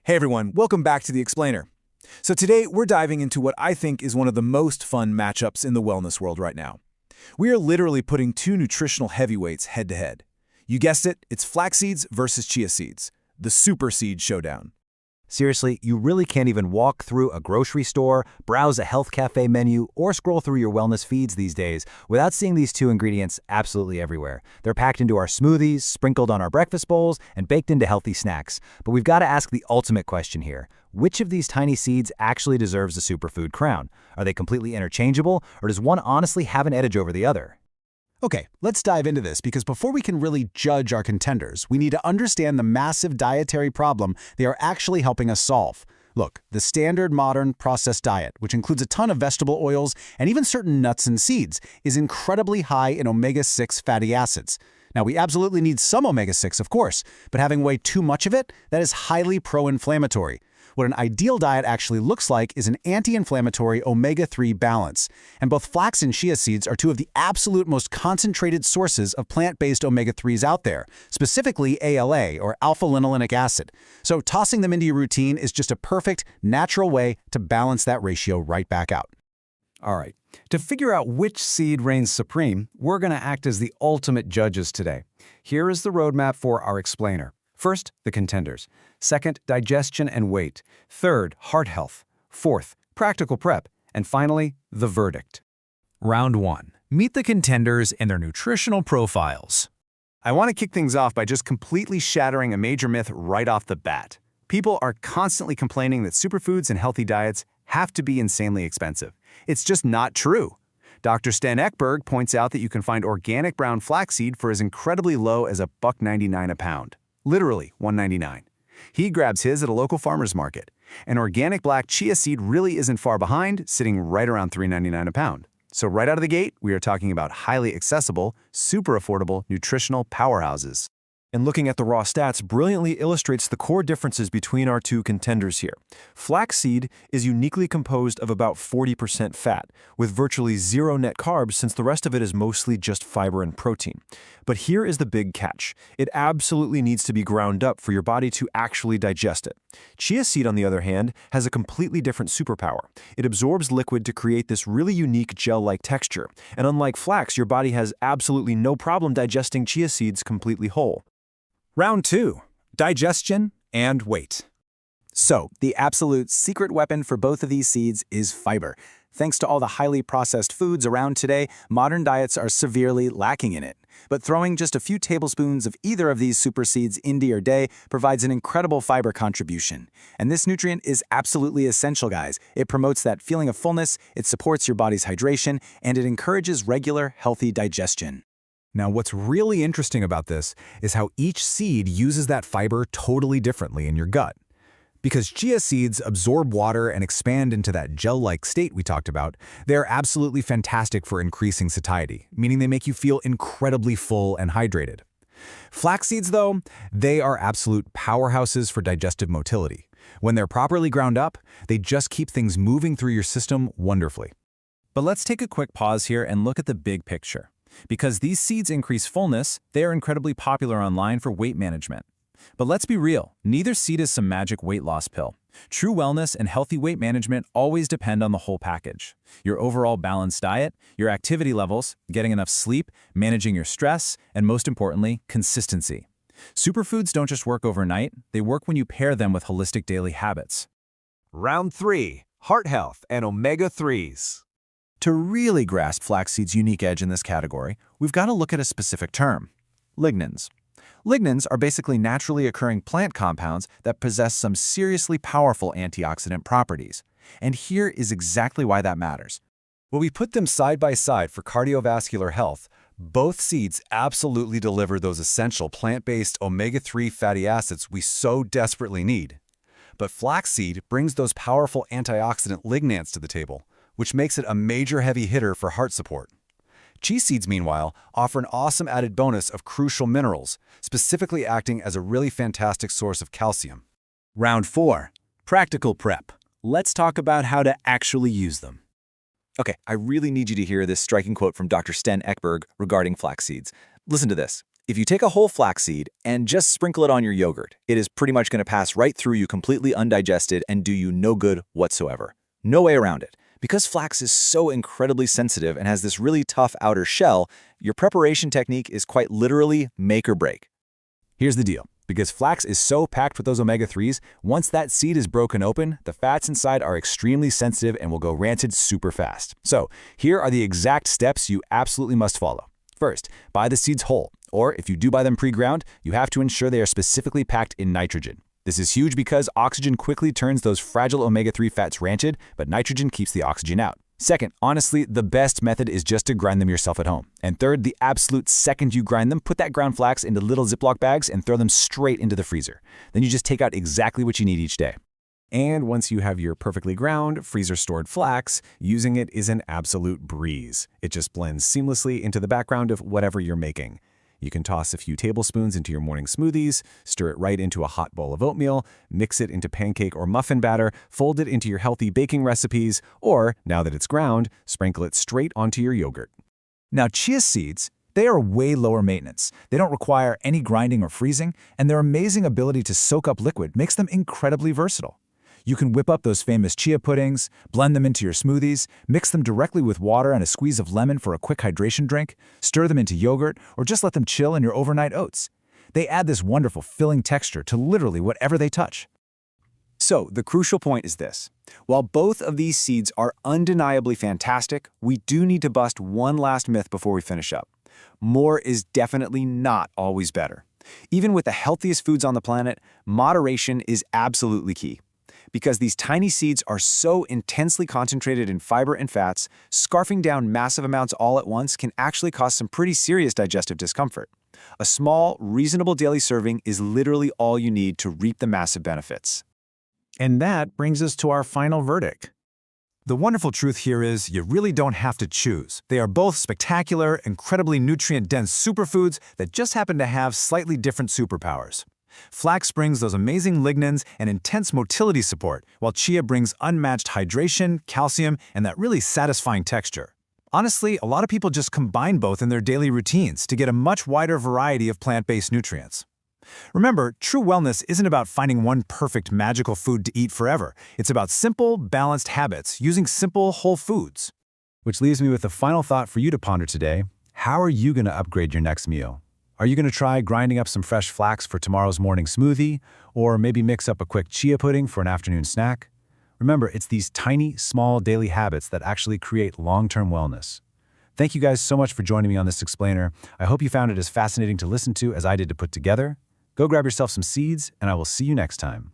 Hey everyone, welcome back to The Explainer. So today we're diving into what I think is one of the most fun matchups in the wellness world right now. We are literally putting two nutritional heavyweights head to head. You guessed it, it's flax seeds versus chia seeds, the super seed showdown. Seriously, you really can't even walk through a grocery store, browse a health cafe menu, or scroll through your wellness feeds these days without seeing these two ingredients absolutely everywhere. They're packed into our smoothies, sprinkled on our breakfast bowls, and baked into healthy snacks. But we've got to ask the ultimate question here. Which of these tiny seeds actually deserves the superfood crown? Are they completely interchangeable, or does one honestly have an edge over the other? Okay, let's dive into this because before we can really judge our contenders, we need to understand the massive dietary problem they are actually helping us solve. Look, the standard modern processed diet, which includes a ton of vegetable oils and even certain nuts and seeds, is incredibly high in omega-6 fatty acids. Now, we absolutely need some omega-6, of course, but having way too much of it, that is highly pro-inflammatory. What an ideal diet actually looks like is an anti-inflammatory omega-3 balance. And both flax and chia seeds are two of the absolute most concentrated sources of plant-based omega-3s out there, specifically ALA, or alpha-linolenic acid. So tossing them into your routine is just a perfect, natural way to balance that ratio right back out. All right, to figure out which seed reigns supreme, we're going to act as the ultimate judges today. Here is the roadmap for our explainer. First, the contenders. Second, digestion and weight. Third, heart health. Fourth, practical prep. And finally, the verdict. Round 1. Meet the contenders and their nutritional profiles. I want to kick things off by just completely shattering a major myth right off the bat. People are constantly complaining that superfoods and healthy diets have to be insanely expensive. It's just not true. Dr. Sten Ekberg points out that you can find organic brown flaxseed for as incredibly low as $1.99 a pound. Literally $1.99. He grabs his at a local farmer's market. An organic black chia seed really isn't far behind, sitting right around $3.99 a pound. So right out of the gate, we are talking about highly accessible, super affordable nutritional powerhouses. And looking at the raw stats brilliantly illustrates the core differences between our two contenders here. Flaxseed is uniquely composed of about 40% fat, with virtually zero net carbs since the rest of it is mostly just fiber and protein. But here is the big catch. It absolutely needs to be ground up for your body to actually digest it. Chia seed, on the other hand, has a completely different superpower. It absorbs liquid to create this really unique gel-like texture. And unlike flax, your body has absolutely no problem digesting chia seeds completely whole. Round 2. Digestion and weight. So, the absolute secret weapon for both of these seeds is fiber. Thanks to all the highly processed foods around today, modern diets are severely lacking in it. But throwing just a few tablespoons of either of these super seeds into your day provides an incredible fiber contribution. And this nutrient is absolutely essential, guys. It promotes that feeling of fullness, it supports your body's hydration, and it encourages regular, healthy digestion. Now, what's really interesting about this is how each seed uses that fiber totally differently in your gut. Because chia seeds absorb water and expand into that gel-like state we talked about, they're absolutely fantastic for increasing satiety, meaning they make you feel incredibly full and hydrated. Flax seeds, though, they are absolute powerhouses for digestive motility. When they're properly ground up, they just keep things moving through your system wonderfully. But let's take a quick pause here and look at the big picture. Because these seeds increase fullness, they are incredibly popular online for weight management. But let's be real, neither seed is some magic weight loss pill. True wellness and healthy weight management always depend on the whole package. Your overall balanced diet, your activity levels, getting enough sleep, managing your stress, and most importantly, consistency. Superfoods don't just work overnight, they work when you pair them with holistic daily habits. Round 3. Heart health and omega-3s. To really grasp flaxseed's unique edge in this category, we've got to look at a specific term: lignans. Lignans are basically naturally occurring plant compounds that possess some seriously powerful antioxidant properties. And here is exactly why that matters. When we put them side by side for cardiovascular health, both seeds absolutely deliver those essential plant-based omega-3 fatty acids we so desperately need. But flaxseed brings those powerful antioxidant lignans to the table, which makes it a major heavy hitter for heart support. Chia seeds, meanwhile, offer an awesome added bonus of crucial minerals, specifically acting as a really fantastic source of calcium. Round 4. Practical prep. Let's talk about how to actually use them. Okay, I really need you to hear this striking quote from Dr. Sten Ekberg regarding flax seeds. Listen to this. If you take a whole flaxseed and just sprinkle it on your yogurt, it is pretty much going to pass right through you completely undigested and do you no good whatsoever. No way around it. Because flax is so incredibly sensitive and has this really tough outer shell, your preparation technique is quite literally make or break. Here's the deal. Because flax is so packed with those omega-3s, once that seed is broken open, the fats inside are extremely sensitive and will go rancid super fast. So, here are the exact steps you absolutely must follow. First, buy the seeds whole, or if you do buy them pre-ground, you have to ensure they are specifically packed in nitrogen. This is huge because oxygen quickly turns those fragile omega-3 fats rancid, but nitrogen keeps the oxygen out. Second, honestly, the best method is just to grind them yourself at home. And third, the absolute second you grind them, put that ground flax into little Ziploc bags and throw them straight into the freezer. Then you just take out exactly what you need each day. And once you have your perfectly ground, freezer-stored flax, using it is an absolute breeze. It just blends seamlessly into the background of whatever you're making. You can toss a few tablespoons into your morning smoothies, stir it right into a hot bowl of oatmeal, mix it into pancake or muffin batter, fold it into your healthy baking recipes, or, now that it's ground, sprinkle it straight onto your yogurt. Now, chia seeds, they are way lower maintenance. They don't require any grinding or freezing, and their amazing ability to soak up liquid makes them incredibly versatile. You can whip up those famous chia puddings, blend them into your smoothies, mix them directly with water and a squeeze of lemon for a quick hydration drink, stir them into yogurt, or just let them chill in your overnight oats. They add this wonderful filling texture to literally whatever they touch. So, the crucial point is this. While both of these seeds are undeniably fantastic, we do need to bust one last myth before we finish up. More is definitely not always better. Even with the healthiest foods on the planet, moderation is absolutely key. Because these tiny seeds are so intensely concentrated in fiber and fats, scarfing down massive amounts all at once can actually cause some pretty serious digestive discomfort. A small, reasonable daily serving is literally all you need to reap the massive benefits. And that brings us to our final verdict. The wonderful truth here is you really don't have to choose. They are both spectacular, incredibly nutrient-dense superfoods that just happen to have slightly different superpowers. Flax brings those amazing lignans and intense motility support, while chia brings unmatched hydration, calcium, and that really satisfying texture. Honestly, a lot of people just combine both in their daily routines to get a much wider variety of plant-based nutrients. Remember, true wellness isn't about finding one perfect magical food to eat forever. It's about simple, balanced habits using simple, whole foods. Which leaves me with a final thought for you to ponder today. How are you going to upgrade your next meal? Are you going to try grinding up some fresh flax for tomorrow's morning smoothie, or maybe mix up a quick chia pudding for an afternoon snack? Remember, it's these tiny, small daily habits that actually create long-term wellness. Thank you guys so much for joining me on this explainer. I hope you found it as fascinating to listen to as I did to put together. Go grab yourself some seeds, and I will see you next time.